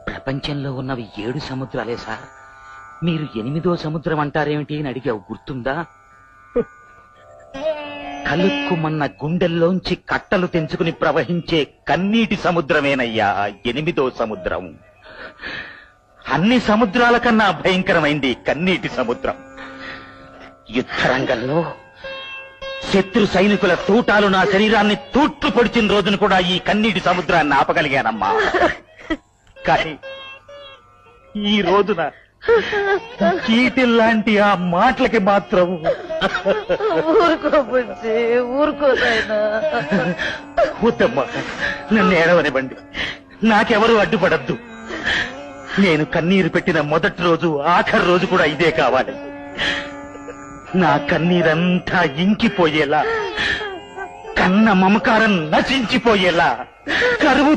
ప్రపంచంలో ఉన్నవి 7 సముద్రాలే సార్. మీరు 8వ సముద్రం అంటారేమిటి అని అడిగావు, గుర్తుందా? కలుక్కుమన్న గుండెల్లోంచి కట్టలు తెంచుకుని ప్రవహించే కన్నీటి సముద్రమేనయ్యా 8వ సముద్రం. అన్ని సముద్రాల కన్నా భయంకరమైంది కన్నీటి సముద్రం. యుద్ధరంగంలో శత్రు సైనికుల తూటాలు నా శరీరాన్ని తూట్లు పొడిచిన రోజును కూడా ఈ కన్నీటి సముద్రాన్ని ఆపగలిగానమ్మా. కానీ ఈ రోజున చీటిల్లాంటి ఆ మాటలకి మాత్రం ఊరుకోనైనా. వద్దమ్మా, నన్ను ఏడవనివ్వండి. నాకెవరూ అడ్డుపడద్దు. నేను కన్నీరు పెట్టిన మొదటి రోజు ఆఖరి రోజు కూడా ఇదే కావాలి. నా కన్నీరంతా ఇంకిపోయేలా, కన్న మమకారం నశించిపోయేలా, కరువు